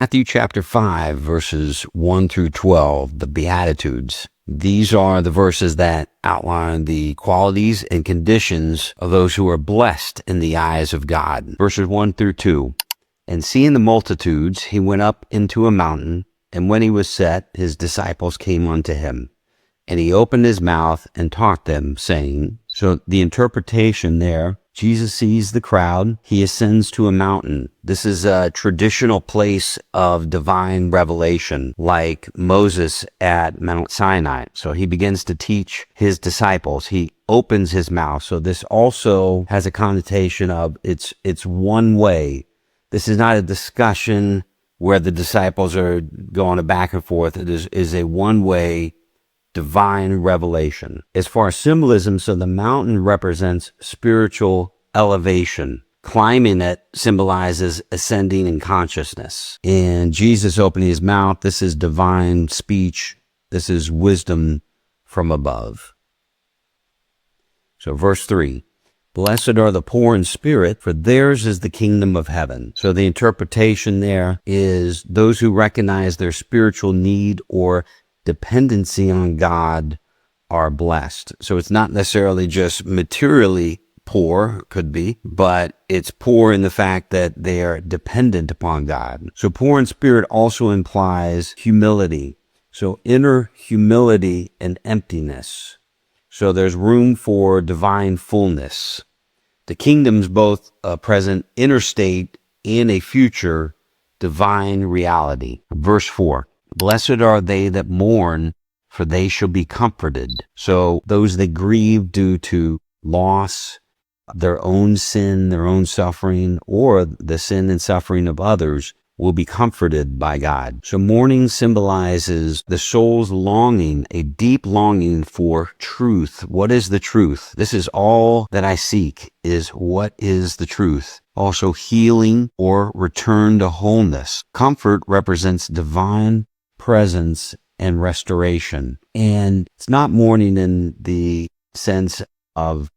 Matthew chapter 5, verses 1 through 12, the Beatitudes. These are the verses that outline the qualities and conditions of those who are blessed in the eyes of God. Verses 1 through 2. And seeing the multitudes, he went up into a mountain, and when he was set, his disciples came unto him. And he opened his mouth and taught them, saying, so the interpretation there, Jesus sees the crowd, he ascends to a mountain. This is a traditional place of divine revelation, like Moses at Mount Sinai. So he begins to teach his disciples. He opens his mouth. So this also has a connotation of it's one way. This is not a discussion where the disciples are going back and forth. It is a one-way divine revelation. As far as symbolism, so the mountain represents spiritual elevation. Climbing it symbolizes ascending in consciousness. And Jesus opening his mouth, this is divine speech. This is wisdom from above. So verse 3, blessed are the poor in spirit, for theirs is the kingdom of heaven. So the interpretation there is those who recognize their spiritual need or dependency on God are blessed. So it's not necessarily just materially poor, could be, but it's poor in the fact that they are dependent upon God. So poor in spirit also implies humility. So inner humility and emptiness. So there's room for divine fullness. The kingdom's both a present inner state and a future divine reality. Verse 4. Blessed are they that mourn, for they shall be comforted. So those that grieve due to loss, their own sin, their own suffering, or the sin and suffering of others will be comforted by God. So mourning symbolizes the soul's longing, a deep longing for truth. What is the truth? This is all that I seek, is what is the truth? Also healing or return to wholeness. Comfort represents divine presence and restoration. And it's not mourning in the sense of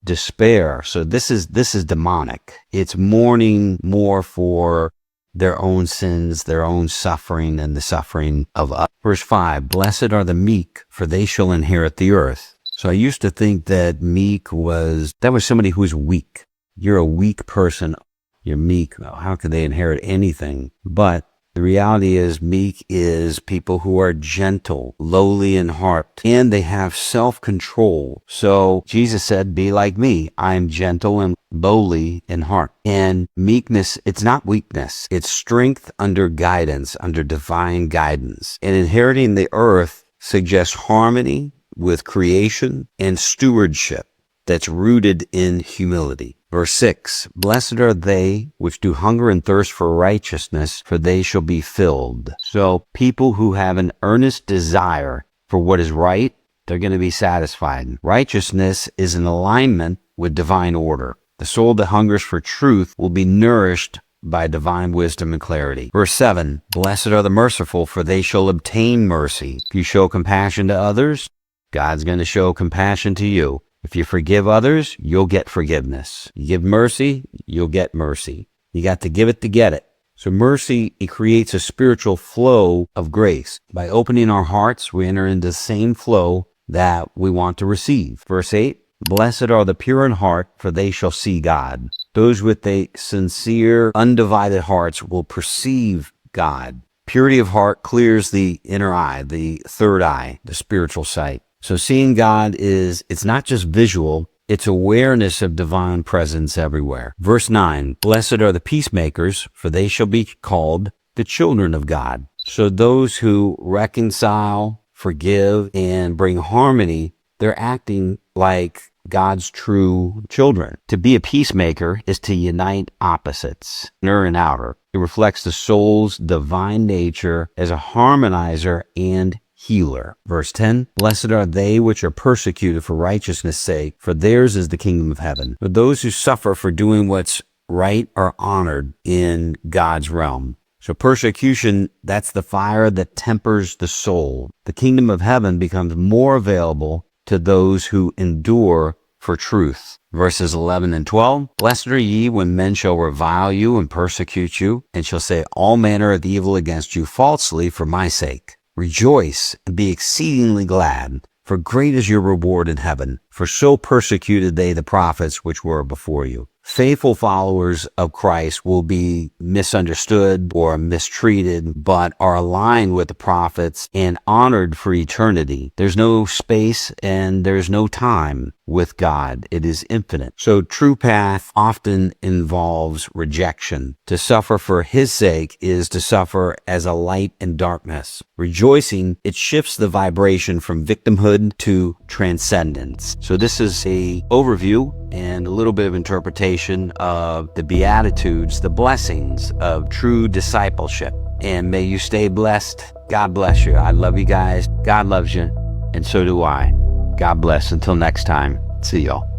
despair. So this is demonic. It's mourning more for their own sins, their own suffering, and the suffering of others. Verse 5, blessed are the meek, for they shall inherit the earth. So I used to think that meek was somebody who's weak. You're a weak person. You're meek. Well, how could they inherit anything? But the reality is meek is people who are gentle, lowly in heart, and they have self-control. So Jesus said, be like me. I am gentle and lowly in heart. And meekness, it's not weakness. It's strength under guidance, under divine guidance. And inheriting the earth suggests harmony with creation and stewardship that's rooted in humility. Verse 6, blessed are they which do hunger and thirst for righteousness, for they shall be filled. So people who have an earnest desire for what is right, they're going to be satisfied. Righteousness is in alignment with divine order. The soul that hungers for truth will be nourished by divine wisdom and clarity. Verse 7, blessed are the merciful, for they shall obtain mercy. If you show compassion to others, God's going to show compassion to you. If you forgive others, you'll get forgiveness. You give mercy, you'll get mercy. You got to give it to get it. So mercy, it creates a spiritual flow of grace. By opening our hearts, we enter into the same flow that we want to receive. Verse 8, blessed are the pure in heart, for they shall see God. Those with a sincere, undivided hearts will perceive God. Purity of heart clears the inner eye, the third eye, the spiritual sight. So seeing God it's not just visual, it's awareness of divine presence everywhere. Verse 9, blessed are the peacemakers, for they shall be called the children of God. So those who reconcile, forgive, and bring harmony, they're acting like God's true children. To be a peacemaker is to unite opposites, inner and outer. It reflects the soul's divine nature as a harmonizer and healer. Verse 10, blessed are they which are persecuted for righteousness' sake, for theirs is the kingdom of heaven. But those who suffer for doing what's right are honored in God's realm. So persecution, that's the fire that tempers the soul. The kingdom of heaven becomes more available to those who endure for truth. Verses 11 and 12, blessed are ye when men shall revile you and persecute you, and shall say all manner of evil against you falsely for my sake. Rejoice and be exceedingly glad, for great is your reward in heaven, for so persecuted they the prophets which were before you. Faithful followers of Christ will be misunderstood or mistreated, but are aligned with the prophets and honored for eternity. There's no space and there's no time with God. It is infinite. So true path often involves rejection. To suffer for his sake is to suffer as a light in darkness. Rejoicing, it shifts the vibration from victimhood to transcendence. So this is a overview and a little bit of interpretation of the Beatitudes, the blessings of true discipleship. And may you stay blessed. God bless you. I love you guys. God loves you. And so do I. God bless. Until next time. See y'all.